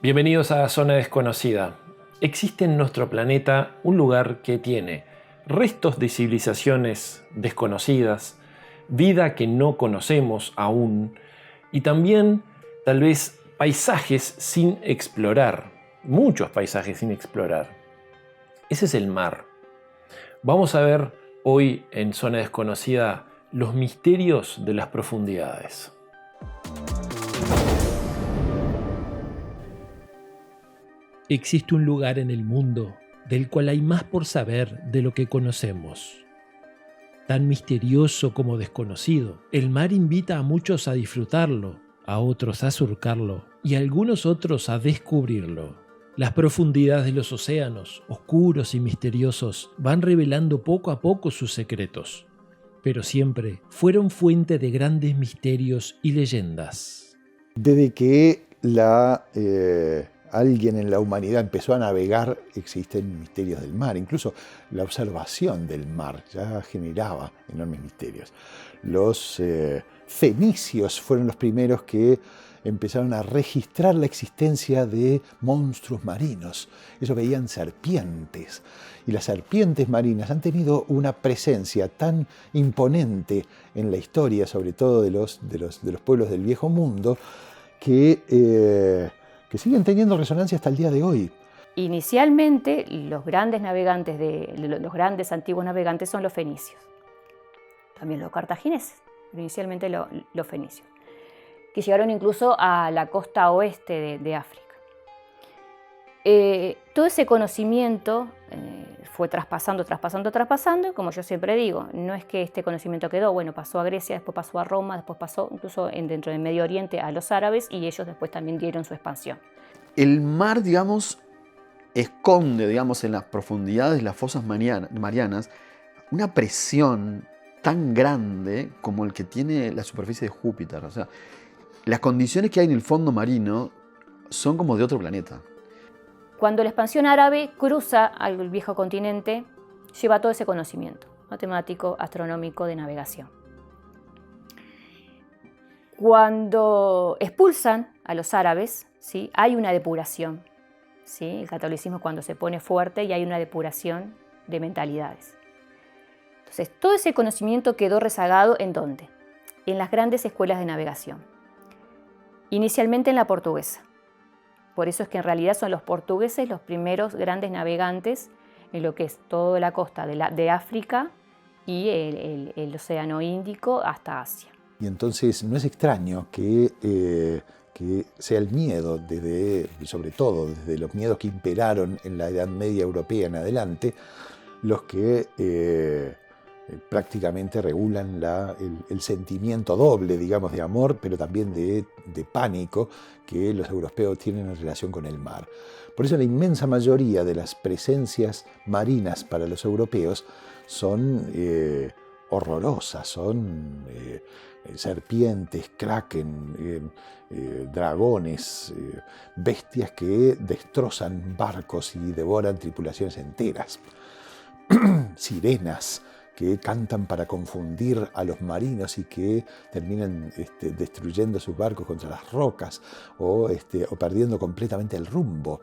Bienvenidos a Zona Desconocida. Existe en nuestro planeta un lugar que tiene restos de civilizaciones desconocidas, vida que no conocemos aún y también tal vez paisajes sin explorar, muchos paisajes sin explorar. Ese es el mar. Vamos a ver hoy en Zona Desconocida los misterios de las profundidades. Existe un lugar en el mundo del cual hay más por saber de lo que conocemos. Tan misterioso como desconocido, el mar invita a muchos a disfrutarlo, a otros a surcarlo y a algunos otros a descubrirlo. Las profundidades de los océanos, oscuros y misteriosos, van revelando poco a poco sus secretos, pero siempre fueron fuente de grandes misterios y leyendas. Desde que alguien en la humanidad empezó a navegar, existen misterios del mar. Incluso la observación del mar ya generaba enormes misterios. Los fenicios fueron los primeros que empezaron a registrar la existencia de monstruos marinos. Ellos veían serpientes. Y las serpientes marinas han tenido una presencia tan imponente en la historia, sobre todo de los pueblos del Viejo Mundo, que siguen teniendo resonancia hasta el día de hoy. Inicialmente, los grandes navegantes, los grandes antiguos navegantes son los fenicios. También los cartagineses, pero inicialmente los fenicios, que llegaron incluso a la costa oeste de África. Todo ese conocimiento fue traspasando, y como yo siempre digo, no es que este conocimiento quedó, bueno, pasó a Grecia, después pasó a Roma, después pasó incluso dentro del Medio Oriente a los árabes y ellos después también dieron su expansión. El mar, esconde, en las profundidades de las fosas marianas, una presión tan grande como el que tiene la superficie de Júpiter. O sea, las condiciones que hay en el fondo marino son como de otro planeta. Cuando la expansión árabe cruza al viejo continente, lleva todo ese conocimiento matemático, astronómico, de navegación. Cuando expulsan a los árabes, ¿sí?, hay una depuración. ¿Sí? El catolicismo cuando se pone fuerte y hay una depuración de mentalidades. Entonces, todo ese conocimiento quedó rezagado ¿en dónde? En las grandes escuelas de navegación. Inicialmente en la portuguesa. Por eso es que en realidad son los portugueses los primeros grandes navegantes en lo que es toda la costa de África y el Océano Índico hasta Asia. Y entonces no es extraño que sea el miedo, sobre todo desde los miedos que imperaron en la Edad Media Europea en adelante, los que prácticamente regulan el sentimiento doble, digamos, de amor, pero también de pánico que los europeos tienen en relación con el mar. Por eso la inmensa mayoría de las presencias marinas para los europeos son horrorosas, son serpientes, kraken, dragones, bestias que destrozan barcos y devoran tripulaciones enteras. Sirenas que cantan para confundir a los marinos y que terminan destruyendo sus barcos contra las rocas o perdiendo completamente el rumbo.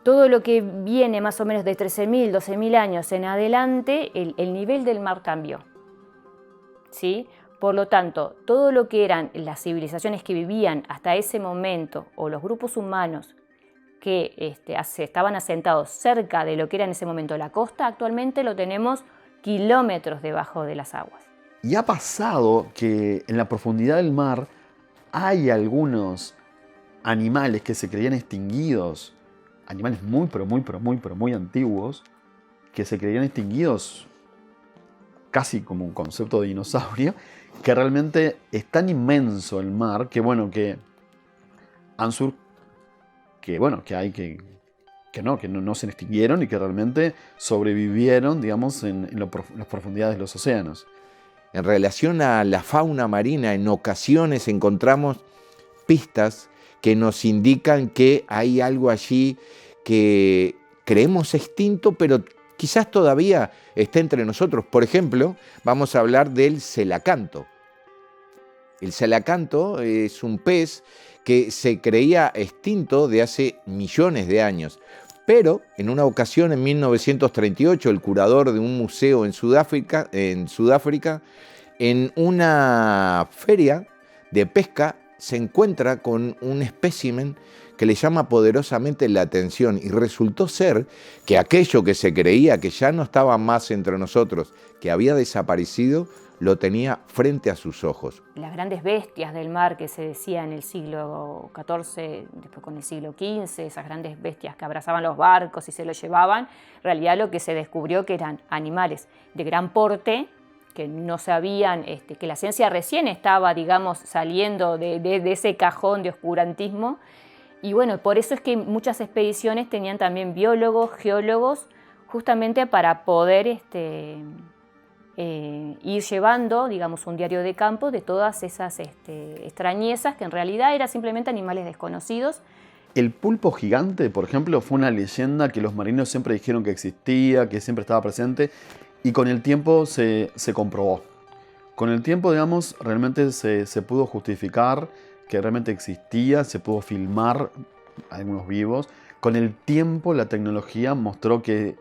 Todo lo que viene más o menos de 13.000, 12.000 años en adelante, el nivel del mar cambió. ¿Sí? Por lo tanto, todo lo que eran las civilizaciones que vivían hasta ese momento o los grupos humanos que estaban asentados cerca de lo que era en ese momento la costa, actualmente lo tenemos kilómetros debajo de las aguas. Y ha pasado que en la profundidad del mar hay algunos animales que se creían extinguidos, animales muy antiguos, que se creían extinguidos casi como un concepto de dinosaurio, que realmente es tan inmenso el mar que no se extinguieron y que realmente sobrevivieron, en las profundidades de los océanos. En relación a la fauna marina, en ocasiones encontramos pistas que nos indican que hay algo allí que creemos extinto, pero quizás todavía está entre nosotros. Por ejemplo, vamos a hablar del celacanto. El celacanto es un pez que se creía extinto de hace millones de años. Pero en una ocasión, en 1938, el curador de un museo en Sudáfrica, en una feria de pesca, se encuentra con un espécimen que le llama poderosamente la atención, y resultó ser que aquello que se creía que ya no estaba más entre nosotros, que había desaparecido, lo tenía frente a sus ojos. Las grandes bestias del mar que se decía en el siglo XIV, después con el siglo XV, esas grandes bestias que abrazaban los barcos y se los llevaban, en realidad lo que se descubrió que eran animales de gran porte, que no sabían, que la ciencia recién estaba, digamos, saliendo de ese cajón de oscurantismo. Y bueno, por eso es que muchas expediciones tenían también biólogos, geólogos, justamente para poder ir llevando, digamos, un diario de campo de todas esas extrañezas que en realidad eran simplemente animales desconocidos. El pulpo gigante, por ejemplo, fue una leyenda que los marinos siempre dijeron que existía, que siempre estaba presente, y con el tiempo se comprobó. Con el tiempo, digamos, realmente se pudo justificar que realmente existía, se pudo filmar algunos vivos. Con el tiempo la tecnología mostró que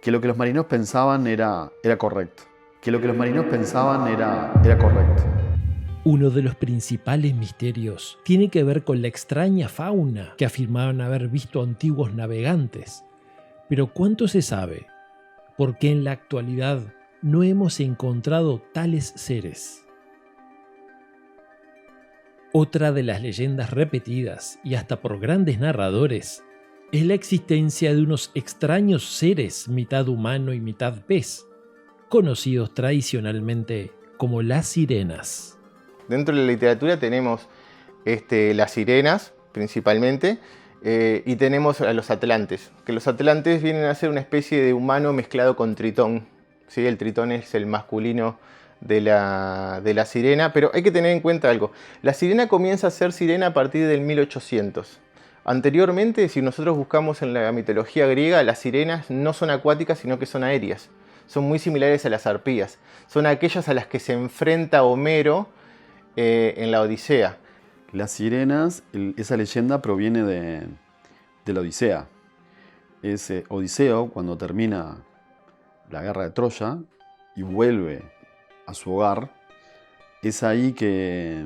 lo que los marinos pensaban era correcto. Que lo que los marinos pensaban era correcto. Uno de los principales misterios tiene que ver con la extraña fauna que afirmaban haber visto antiguos navegantes. Pero ¿cuánto se sabe? ¿Por qué en la actualidad no hemos encontrado tales seres? Otra de las leyendas repetidas, y hasta por grandes narradores, es la existencia de unos extraños seres mitad humano y mitad pez, conocidos tradicionalmente como las sirenas. Dentro de la literatura tenemos las sirenas, principalmente, y tenemos a los atlantes, que los atlantes vienen a ser una especie de humano mezclado con tritón, ¿sí? El tritón es el masculino de la sirena, pero hay que tener en cuenta algo. La sirena comienza a ser sirena a partir del 1800. Anteriormente, si nosotros buscamos en la mitología griega, las sirenas no son acuáticas, sino que son aéreas. Son muy similares a las arpías. Son aquellas a las que se enfrenta Homero en la Odisea. Las sirenas, esa leyenda proviene de la Odisea. Es Odiseo, cuando termina la guerra de Troya y vuelve a su hogar, es ahí que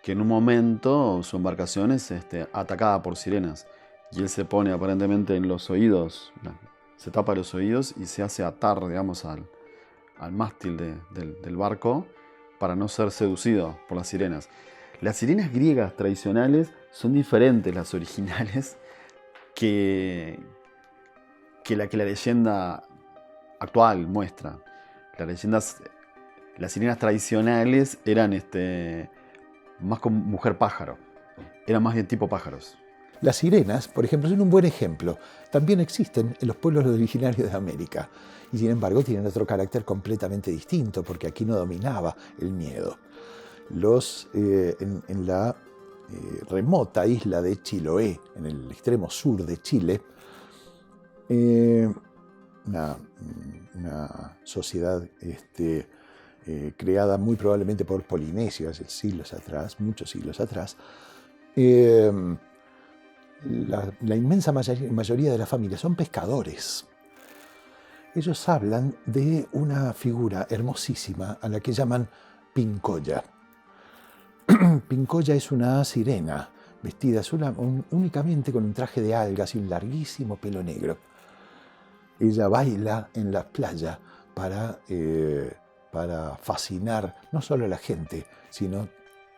en un momento su embarcación es atacada por sirenas. Y él se pone aparentemente en los oídos, se tapa los oídos y se hace atar, digamos, al mástil del barco para no ser seducido por las sirenas. Las sirenas griegas tradicionales son diferentes, las originales, que la leyenda actual muestra. Las sirenas tradicionales eran más como mujer pájaro, eran más bien tipo pájaros. Las sirenas, por ejemplo, son un buen ejemplo. También existen en los pueblos originarios de América y sin embargo tienen otro carácter completamente distinto porque aquí no dominaba el miedo. En la remota isla de Chiloé, en el extremo sur de Chile, una sociedad creada muy probablemente por polinesios muchos siglos atrás, la inmensa mayoría de la familia son pescadores. Ellos hablan de una figura hermosísima a la que llaman Pincoya. Pincoya es una sirena vestida únicamente con un traje de algas y un larguísimo pelo negro. Ella baila en la playa para fascinar no solo a la gente, sino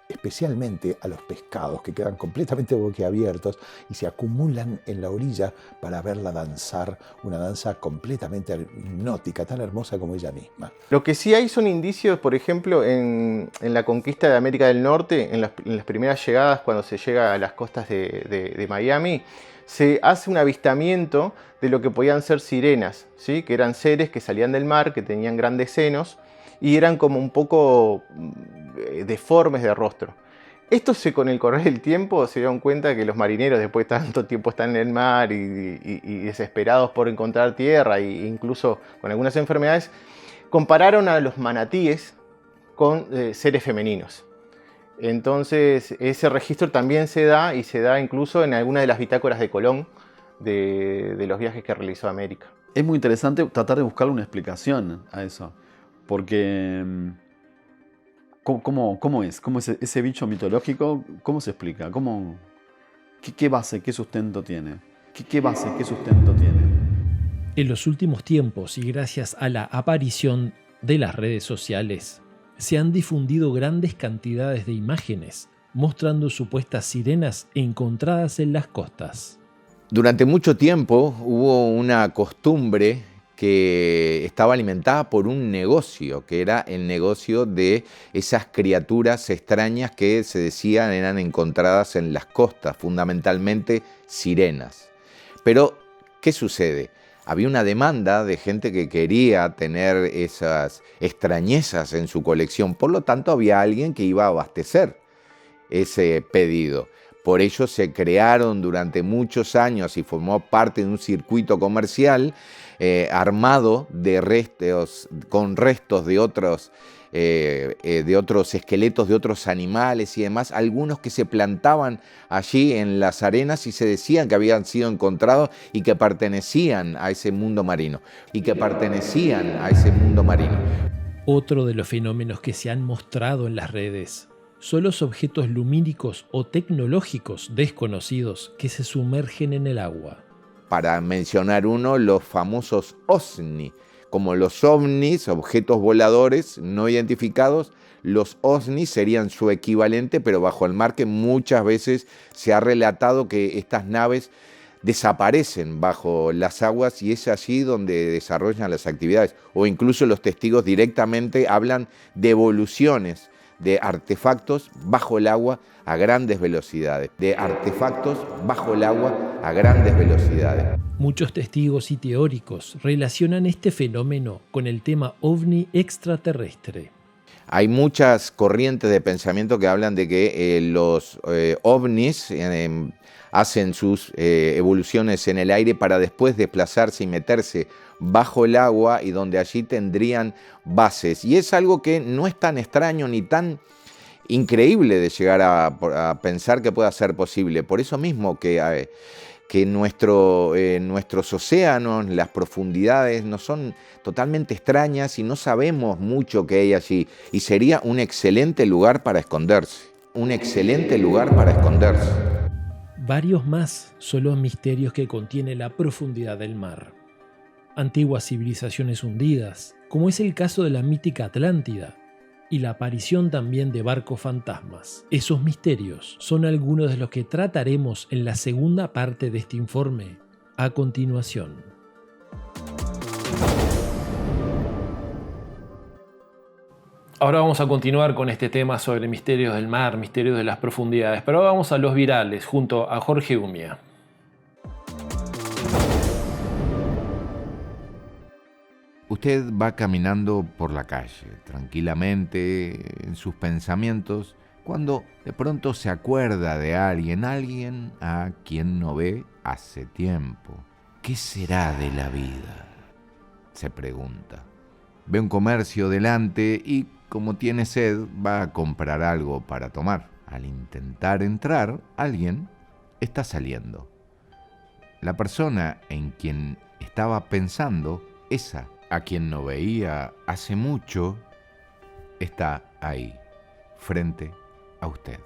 especialmente a los pescados que quedan completamente boquiabiertos y se acumulan en la orilla para verla danzar, una danza completamente hipnótica, tan hermosa como ella misma. Lo que sí hay son indicios, por ejemplo, en la conquista de América del Norte, en las primeras llegadas, cuando se llega a las costas de Miami, se hace un avistamiento de lo que podían ser sirenas, ¿sí? Que eran seres que salían del mar, que tenían grandes senos y eran como un poco deformes de rostro. Con el correr del tiempo se dieron cuenta que los marineros, después de tanto tiempo están en el mar y desesperados por encontrar tierra e incluso con algunas enfermedades, compararon a los manatíes con seres femeninos. Entonces, ese registro también se da, y se da incluso en algunas de las bitácoras de Colón de los viajes que realizó a América. Es muy interesante tratar de buscarle una explicación a eso, porque ¿cómo es? ¿Cómo es ese bicho mitológico? ¿Cómo se explica? ¿Qué base, qué sustento tiene? ¿Qué base, qué sustento tiene? En los últimos tiempos, y gracias a la aparición de las redes sociales, se han difundido grandes cantidades de imágenes mostrando supuestas sirenas encontradas en las costas. Durante mucho tiempo hubo una costumbre que estaba alimentada por un negocio, que era el negocio de esas criaturas extrañas que se decían eran encontradas en las costas, fundamentalmente sirenas. Pero, ¿qué sucede? Había una demanda de gente que quería tener esas extrañezas en su colección, por lo tanto había alguien que iba a abastecer ese pedido. Por ello se crearon durante muchos años y formó parte de un circuito comercial armado de restos, con restos de otros esqueletos de otros animales y demás, algunos que se plantaban allí en las arenas y se decían que habían sido encontrados y que pertenecían a ese mundo marino. Otro de los fenómenos que se han mostrado en las redes son los objetos lumínicos o tecnológicos desconocidos que se sumergen en el agua. Para mencionar uno, los famosos OVNI. Como los ovnis, objetos voladores no identificados, los OVNI serían su equivalente, pero bajo el mar, que muchas veces se ha relatado que estas naves desaparecen bajo las aguas y es allí donde desarrollan las actividades. O incluso los testigos directamente hablan de evoluciones de artefactos bajo el agua a grandes velocidades. Muchos testigos y teóricos relacionan este fenómeno con el tema ovni extraterrestre. Hay muchas corrientes de pensamiento que hablan de que los ovnis hacen sus evoluciones en el aire para después desplazarse y meterse bajo el agua y donde allí tendrían bases. Y es algo que no es tan extraño ni tan increíble de llegar a pensar que pueda ser posible. Por eso mismo que nuestros océanos, las profundidades no son totalmente extrañas y no sabemos mucho que hay allí. Y sería un excelente lugar para esconderse. Varios más son los misterios que contiene la profundidad del mar. Antiguas civilizaciones hundidas, como es el caso de la mítica Atlántida, y la aparición también de barcos fantasmas. Esos misterios son algunos de los que trataremos en la segunda parte de este informe, a continuación. Ahora vamos a continuar con este tema sobre misterios del mar, misterios de las profundidades, pero ahora vamos a los virales junto a Jorge Umia. Usted va caminando por la calle, tranquilamente, en sus pensamientos, cuando de pronto se acuerda de alguien a quien no ve hace tiempo. ¿Qué será de la vida?, se pregunta. Ve un comercio delante y, como tiene sed, va a comprar algo para tomar. Al intentar entrar, alguien está saliendo. La persona en quien estaba pensando, esa a quien no veía hace mucho, está ahí, frente a usted.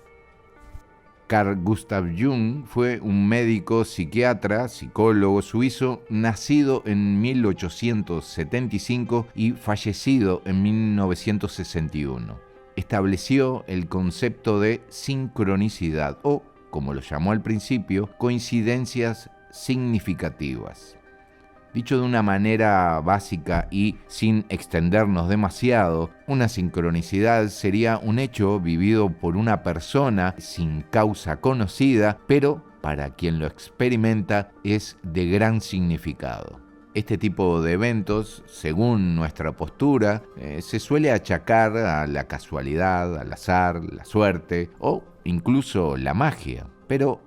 Carl Gustav Jung fue un médico, psiquiatra, psicólogo suizo, nacido en 1875 y fallecido en 1961. Estableció el concepto de sincronicidad, o, como lo llamó al principio, coincidencias significativas. Dicho de una manera básica y sin extendernos demasiado, una sincronicidad sería un hecho vivido por una persona sin causa conocida, pero para quien lo experimenta es de gran significado. Este tipo de eventos, según nuestra postura, se suele achacar a la casualidad, al azar, la suerte o incluso la magia, pero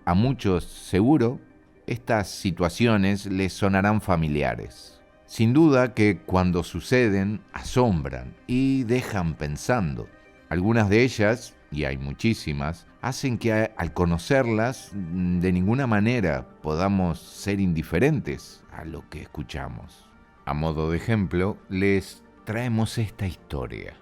a muchos seguro estas situaciones les sonarán familiares. Sin duda que cuando suceden, asombran y dejan pensando. Algunas de ellas y hay muchísimas, hacen que al conocerlas de ninguna manera podamos ser indiferentes a lo que escuchamos. A modo de ejemplo, les traemos esta historia.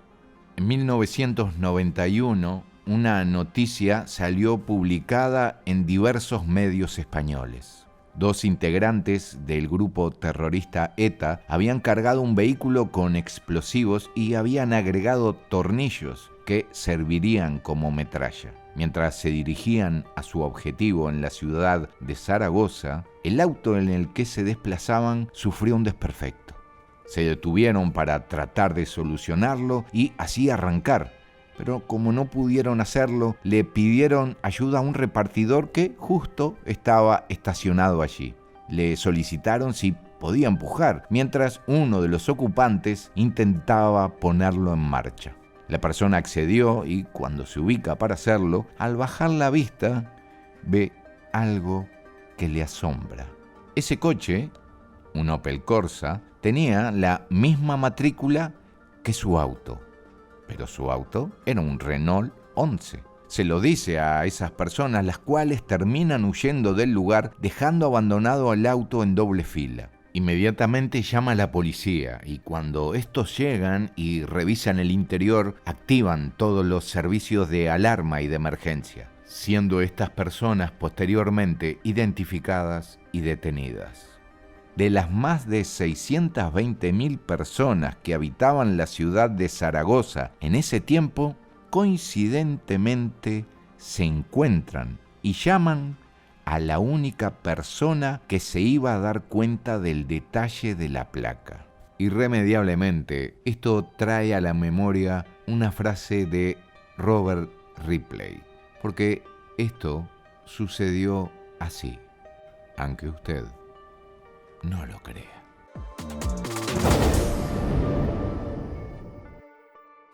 En 1991, una noticia salió publicada en diversos medios españoles. 2 integrantes del grupo terrorista ETA habían cargado un vehículo con explosivos y habían agregado tornillos que servirían como metralla. Mientras se dirigían a su objetivo en la ciudad de Zaragoza, el auto en el que se desplazaban sufrió un desperfecto. Se detuvieron para tratar de solucionarlo y así arrancar, pero como no pudieron hacerlo, le pidieron ayuda a un repartidor que justo estaba estacionado allí. Le solicitaron si podía empujar, mientras uno de los ocupantes intentaba ponerlo en marcha. La persona accedió y cuando se ubica para hacerlo, al bajar la vista, ve algo que le asombra. Ese coche, un Opel Corsa, tenía la misma matrícula que su auto. Pero su auto era un Renault 11. Se lo dice a esas personas, las cuales terminan huyendo del lugar, dejando abandonado el auto en doble fila. Inmediatamente llama a la policía y cuando estos llegan y revisan el interior, activan todos los servicios de alarma y de emergencia, siendo estas personas posteriormente identificadas y detenidas. De las más de 620.000 personas que habitaban la ciudad de Zaragoza en ese tiempo, coincidentemente se encuentran y llaman a la única persona que se iba a dar cuenta del detalle de la placa. Irremediablemente, esto trae a la memoria una frase de Robert Ripley, porque esto sucedió así, aunque usted no lo crea.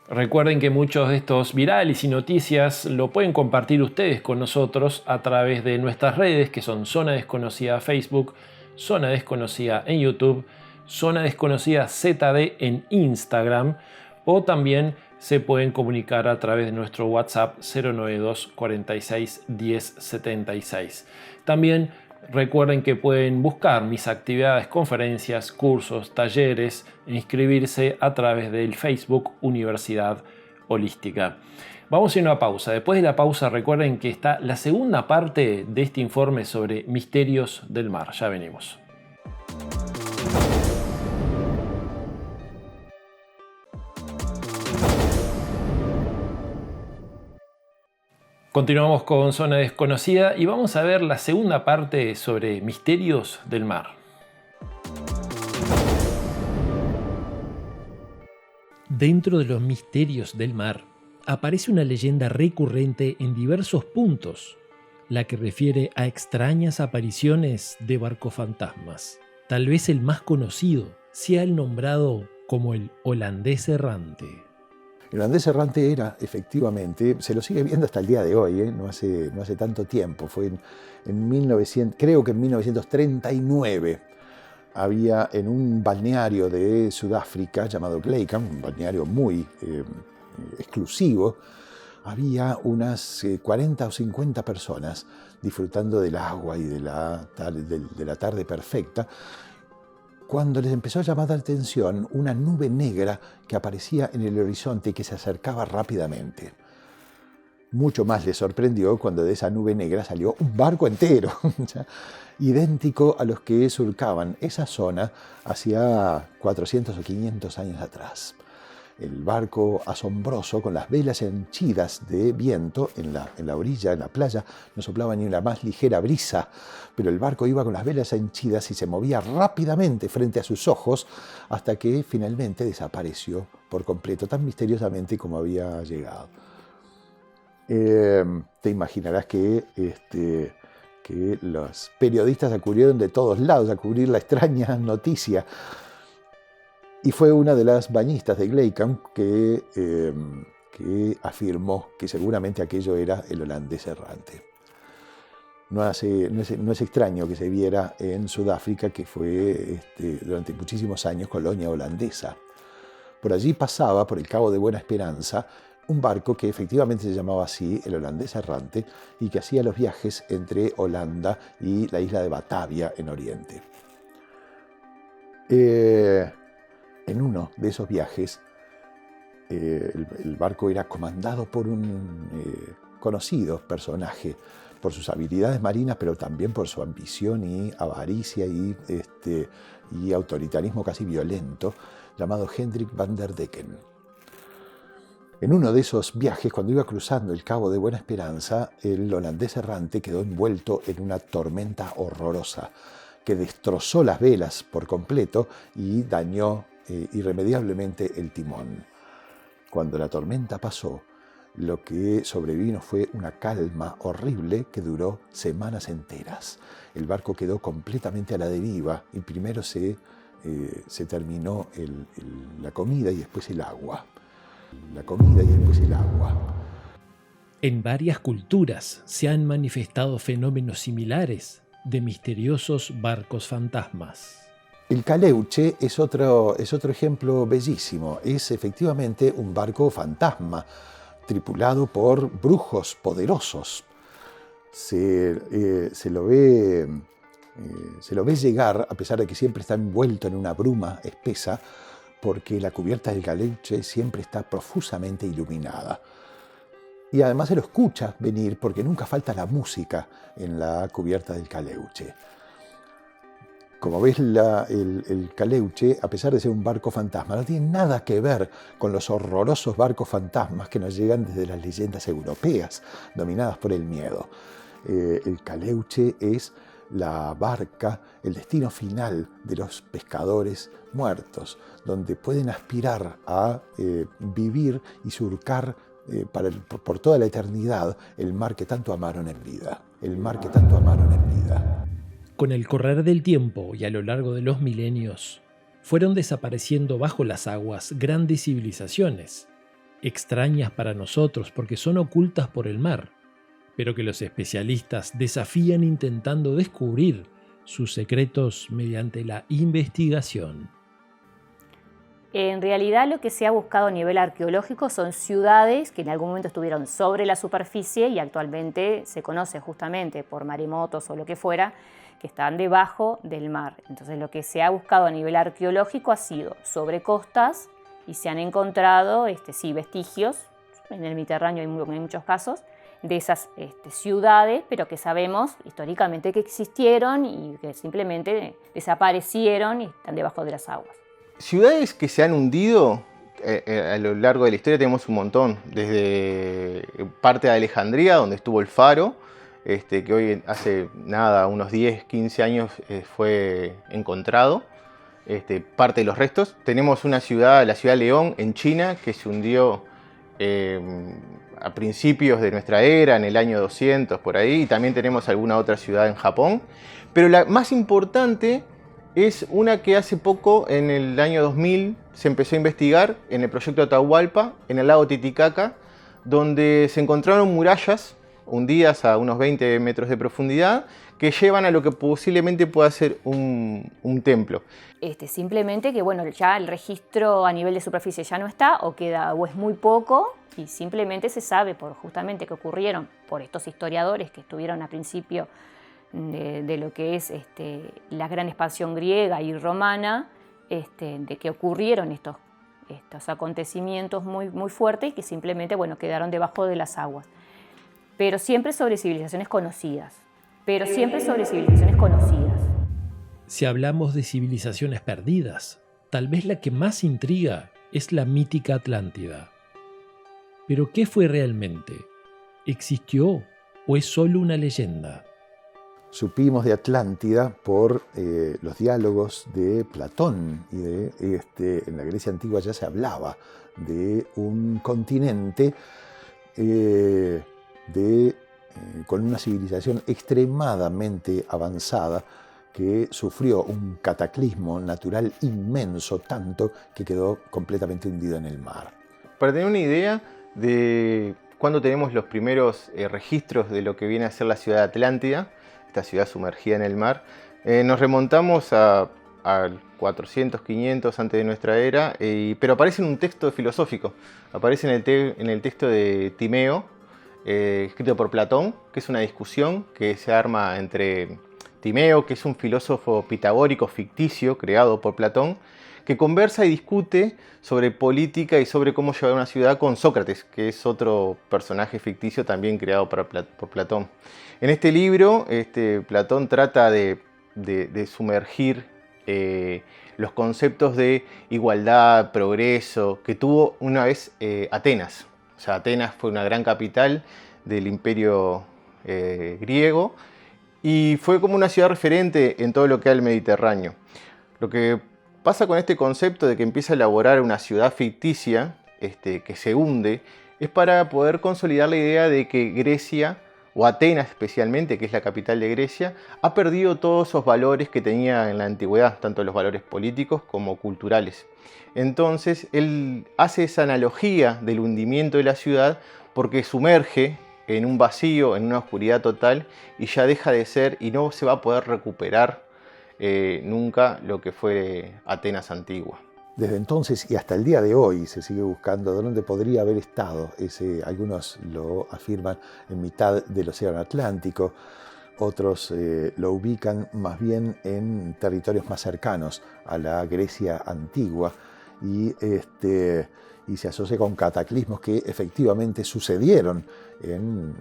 Recuerden que muchos de estos virales y noticias lo pueden compartir ustedes con nosotros a través de nuestras redes, que son Zona Desconocida Facebook, Zona Desconocida en YouTube, Zona Desconocida ZD en Instagram, o también se pueden comunicar a través de nuestro WhatsApp 092 46 10 76. También recuerden que pueden buscar mis actividades, conferencias, cursos, talleres e inscribirse a través del Facebook Universidad Holística. Vamos a ir a una pausa. Después de la pausa, recuerden que está la segunda parte de este informe sobre misterios del mar. Ya venimos. Continuamos con Zona Desconocida y vamos a ver la segunda parte sobre misterios del mar. Dentro de los misterios del mar aparece una leyenda recurrente en diversos puntos, la que refiere a extrañas apariciones de barcos fantasmas. Tal vez el más conocido sea el nombrado como el holandés errante. El holandés errante era, efectivamente, se lo sigue viendo hasta el día de hoy, no hace tanto tiempo, fue creo que en 1939, había en un balneario de Sudáfrica llamado Gleikamp, un balneario muy exclusivo, había unas 40 o 50 personas disfrutando del agua y de la tarde perfecta, cuando les empezó a llamar la atención una nube negra que aparecía en el horizonte y que se acercaba rápidamente. Mucho más les sorprendió cuando de esa nube negra salió un barco entero, idéntico a los que surcaban esa zona hacía 400 o 500 años atrás. El barco asombroso, con las velas henchidas de viento en la orilla, en la playa, no soplaba ni la más ligera brisa, pero el barco iba con las velas henchidas y se movía rápidamente frente a sus ojos hasta que finalmente desapareció por completo, tan misteriosamente como había llegado. Te imaginarás que los periodistas acudieron de todos lados a cubrir la extraña noticia. Y fue una de las bañistas de Gleikamp que afirmó que seguramente aquello era el holandés errante. No es extraño que se viera en Sudáfrica, que fue durante muchísimos años colonia holandesa. Por allí pasaba, por el Cabo de Buena Esperanza, un barco que efectivamente se llamaba así, el holandés errante, y que hacía los viajes entre Holanda y la isla de Batavia en Oriente. En uno de esos viajes, el barco era comandado por un conocido personaje, por sus habilidades marinas, pero también por su ambición y avaricia y autoritarismo casi violento, llamado Hendrik van der Decken. En uno de esos viajes, cuando iba cruzando el Cabo de Buena Esperanza, el holandés errante quedó envuelto en una tormenta horrorosa que destrozó las velas por completo y dañó irremediablemente el timón. Cuando la tormenta pasó, lo que sobrevino fue una calma horrible que duró semanas enteras. El barco quedó completamente a la deriva y primero se terminó la comida y después el agua. En varias culturas se han manifestado fenómenos similares de misteriosos barcos fantasmas. El caleuche es otro ejemplo bellísimo. Es efectivamente un barco fantasma, tripulado por brujos poderosos. Se lo ve llegar, a pesar de que siempre está envuelto en una bruma espesa, porque la cubierta del caleuche siempre está profusamente iluminada. Y además se lo escucha venir, porque nunca falta la música en la cubierta del caleuche. Como ves, el caleuche, a pesar de ser un barco fantasma, no tiene nada que ver con los horrorosos barcos fantasmas que nos llegan desde las leyendas europeas, dominadas por el miedo. El caleuche es la barca, el destino final de los pescadores muertos, donde pueden aspirar a vivir y surcar por toda la eternidad el mar que tanto amaron en vida. Con el correr del tiempo y a lo largo de los milenios, fueron desapareciendo bajo las aguas grandes civilizaciones, extrañas para nosotros porque son ocultas por el mar, pero que los especialistas desafían intentando descubrir sus secretos mediante la investigación. En realidad lo que se ha buscado a nivel arqueológico son ciudades que en algún momento estuvieron sobre la superficie y actualmente se conoce justamente por maremotos o lo que fuera, que están debajo del mar. Entonces lo que se ha buscado a nivel arqueológico ha sido sobre costas y se han encontrado vestigios, en el Mediterráneo hay muchos casos, de esas ciudades, pero que sabemos históricamente que existieron y que simplemente desaparecieron y están debajo de las aguas. Ciudades que se han hundido a lo largo de la historia tenemos un montón, desde parte de Alejandría, donde estuvo el faro, que hoy hace nada, unos 10, 15 años fue encontrado, parte de los restos. Tenemos una ciudad, la ciudad de León, en China, que se hundió a principios de nuestra era, en el año 200, por ahí, y también tenemos alguna otra ciudad en Japón. Pero la más importante es una que hace poco, en el año 2000, se empezó a investigar en el proyecto Atahualpa, en el lago Titicaca, donde se encontraron murallas hundidas a unos 20 metros de profundidad, que llevan a lo que posiblemente pueda ser un templo. Simplemente que bueno, ya el registro a nivel de superficie ya no está, o es muy poco, y simplemente se sabe justamente que ocurrieron por estos historiadores que estuvieron a principio de lo que es la gran expansión griega y romana, de que ocurrieron estos acontecimientos muy, muy fuertes y que simplemente quedaron debajo de las aguas. Pero siempre sobre civilizaciones conocidas. Si hablamos de civilizaciones perdidas, tal vez la que más intriga es la mítica Atlántida. ¿Pero qué fue realmente? ¿Existió o es solo una leyenda? Supimos de Atlántida por los diálogos de Platón y en la Grecia antigua ya se hablaba de un continente con una civilización extremadamente avanzada que sufrió un cataclismo natural inmenso, tanto que quedó completamente hundido en el mar. Para tener una idea de cuándo tenemos los primeros registros de lo que viene a ser la ciudad de Atlántida, esta ciudad sumergida en el mar, nos remontamos a al 400, 500 antes de nuestra era, pero aparece en un texto filosófico. Aparece en el texto de Timeo, escrito por Platón, que es una discusión que se arma entre Timeo, que es un filósofo pitagórico ficticio creado por Platón, que conversa y discute sobre política y sobre cómo llevar una ciudad con Sócrates, que es otro personaje ficticio también creado por Platón. En este libro, Platón trata de sumergir los conceptos de igualdad, progreso, que tuvo una vez Atenas. O sea, Atenas fue una gran capital del imperio griego y fue como una ciudad referente en todo lo que era el Mediterráneo. Lo que pasa con este concepto de que empieza a elaborar una ciudad ficticia que se hunde es para poder consolidar la idea de que Grecia, o Atenas especialmente, que es la capital de Grecia, ha perdido todos esos valores que tenía en la antigüedad, tanto los valores políticos como culturales. Entonces, él hace esa analogía del hundimiento de la ciudad porque sumerge en un vacío, en una oscuridad total, y ya deja de ser y no se va a poder recuperar nunca lo que fue Atenas antigua. Desde entonces y hasta el día de hoy se sigue buscando dónde podría haber estado algunos lo afirman en mitad del Océano Atlántico, otros lo ubican más bien en territorios más cercanos a la Grecia antigua y se asocia con cataclismos que efectivamente sucedieron en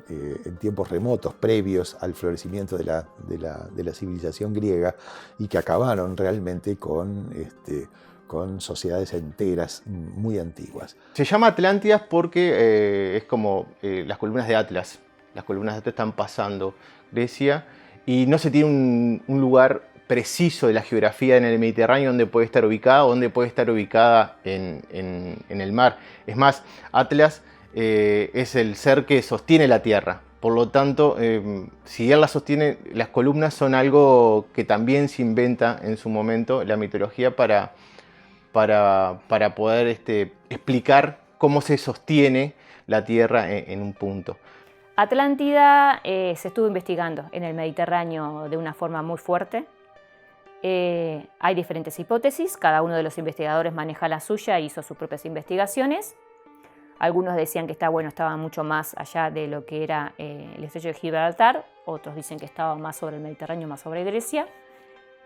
tiempos remotos, previos al florecimiento de la civilización griega y que acabaron realmente con sociedades enteras muy antiguas. Se llama Atlántida porque es como las columnas de Atlas. Las columnas de Atlas están pasando Grecia y no se tiene un lugar preciso de la geografía en el Mediterráneo donde puede estar ubicada o donde puede estar ubicada en el mar. Es más, Atlas es el ser que sostiene la Tierra. Por lo tanto, si él la sostiene, las columnas son algo que también se inventa en su momento la mitología para poder explicar cómo se sostiene la Tierra en un punto. Atlántida se estuvo investigando en el Mediterráneo de una forma muy fuerte. Hay diferentes hipótesis, cada uno de los investigadores maneja la suya e hizo sus propias investigaciones. Algunos decían que estaba mucho más allá de lo que era el estrecho de Gibraltar, otros dicen que estaba más sobre el Mediterráneo, más sobre Grecia,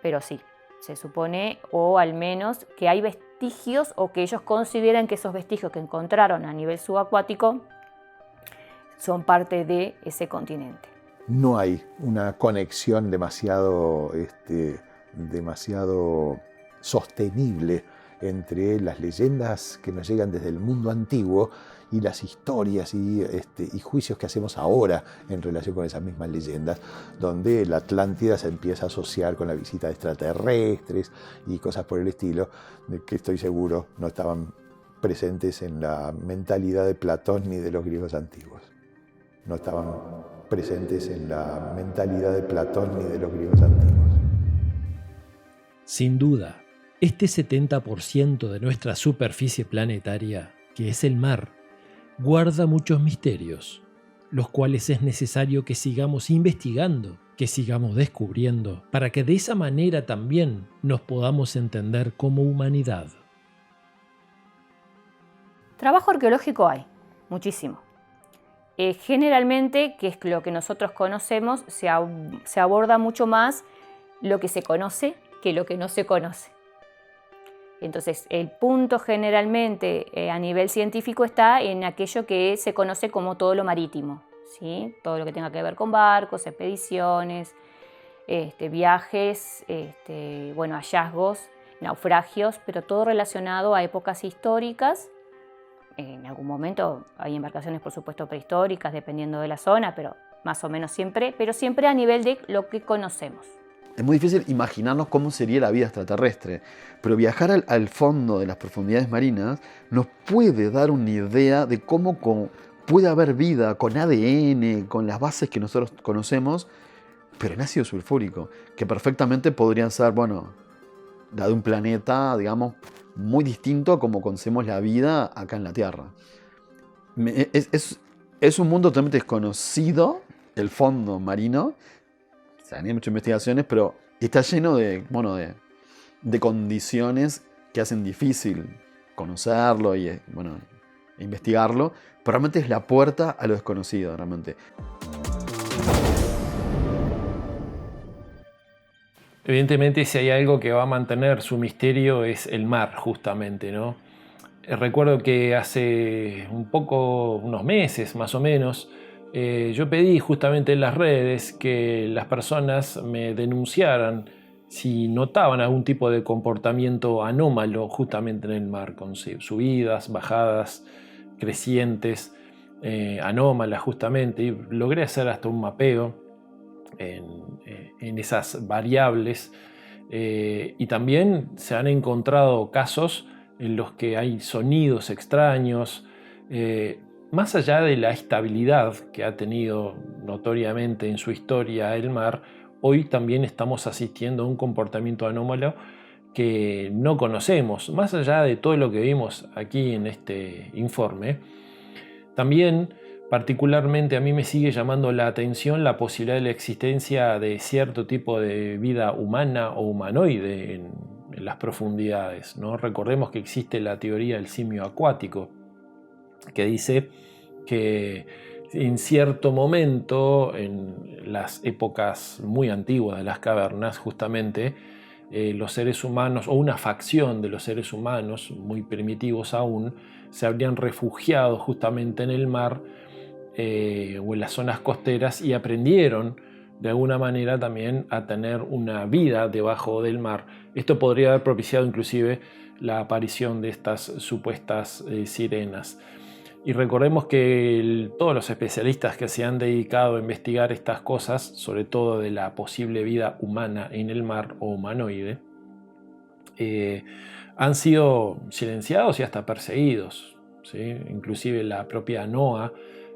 pero sí, se supone, o al menos que hay vestigios o que ellos consideran que esos vestigios que encontraron a nivel subacuático son parte de ese continente. No hay una conexión demasiado sostenible entre las leyendas que nos llegan desde el mundo antiguo y las historias y juicios que hacemos ahora en relación con esas mismas leyendas, donde la Atlántida se empieza a asociar con la visita de extraterrestres y cosas por el estilo, que estoy seguro no estaban presentes en la mentalidad de Platón ni de los griegos antiguos. No estaban presentes en la mentalidad de Platón ni de los griegos antiguos. Sin duda, este 70% de nuestra superficie planetaria, que es el mar, guarda muchos misterios, los cuales es necesario que sigamos investigando, que sigamos descubriendo, para que de esa manera también nos podamos entender como humanidad. Trabajo arqueológico hay, muchísimo. Generalmente, que es lo que nosotros conocemos, se aborda mucho más lo que se conoce que lo que no se conoce. Entonces, el punto generalmente a nivel científico está en aquello que se conoce como todo lo marítimo, ¿sí? Todo lo que tenga que ver con barcos, expediciones, viajes, hallazgos, naufragios, pero todo relacionado a épocas históricas. En algún momento hay embarcaciones, por supuesto, prehistóricas, dependiendo de la zona, pero más o menos siempre, pero siempre a nivel de lo que conocemos. Es muy difícil imaginarnos cómo sería la vida extraterrestre, pero viajar al fondo de las profundidades marinas nos puede dar una idea de cómo puede haber vida con ADN, con las bases que nosotros conocemos, pero en ácido sulfúrico, que perfectamente podrían ser, la de un planeta, digamos, muy distinto a como conocemos la vida acá en la Tierra. Es un mundo totalmente desconocido, el fondo marino. Se han hecho muchas investigaciones, pero está lleno de de condiciones que hacen difícil conocerlo y investigarlo, pero realmente es la puerta a lo desconocido, realmente. Evidentemente, si hay algo que va a mantener su misterio es el mar, justamente, ¿no? Recuerdo que hace unos meses más o menos, yo pedí justamente en las redes que las personas me denunciaran si notaban algún tipo de comportamiento anómalo justamente en el mar, con subidas, bajadas, crecientes, anómalas justamente, y logré hacer hasta un mapeo en esas variables, y también se han encontrado casos en los que hay sonidos extraños, más allá de la estabilidad que ha tenido notoriamente en su historia el mar. Hoy también estamos asistiendo a un comportamiento anómalo que no conocemos, más allá de todo lo que vimos aquí en este informe. También, particularmente, a mí me sigue llamando la atención la posibilidad de la existencia de cierto tipo de vida humana o humanoide en las profundidades, ¿no? Recordemos que existe la teoría del simio acuático, que dice que en cierto momento, en las épocas muy antiguas de las cavernas, justamente, los seres humanos, o una facción de los seres humanos, muy primitivos aún, se habrían refugiado justamente en el mar, o en las zonas costeras, y aprendieron de alguna manera también a tener una vida debajo del mar. Esto podría haber propiciado inclusive la aparición de estas supuestas sirenas. Y recordemos que todos los especialistas que se han dedicado a investigar estas cosas, sobre todo de la posible vida humana en el mar o humanoide, han sido silenciados y hasta perseguidos, ¿sí? Inclusive la propia NOAA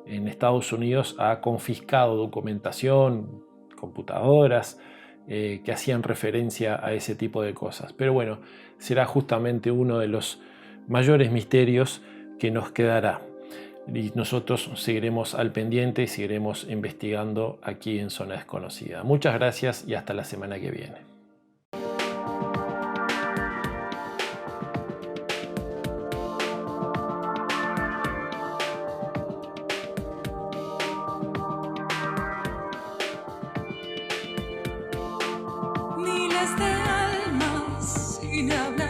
en Estados Unidos ha confiscado documentación, computadoras, que hacían referencia a ese tipo de cosas. Pero bueno, será justamente uno de los mayores misterios que nos quedará. Y nosotros seguiremos al pendiente y seguiremos investigando aquí en Zona Desconocida. Muchas gracias y hasta la semana que viene. Miles de almas sin hablar.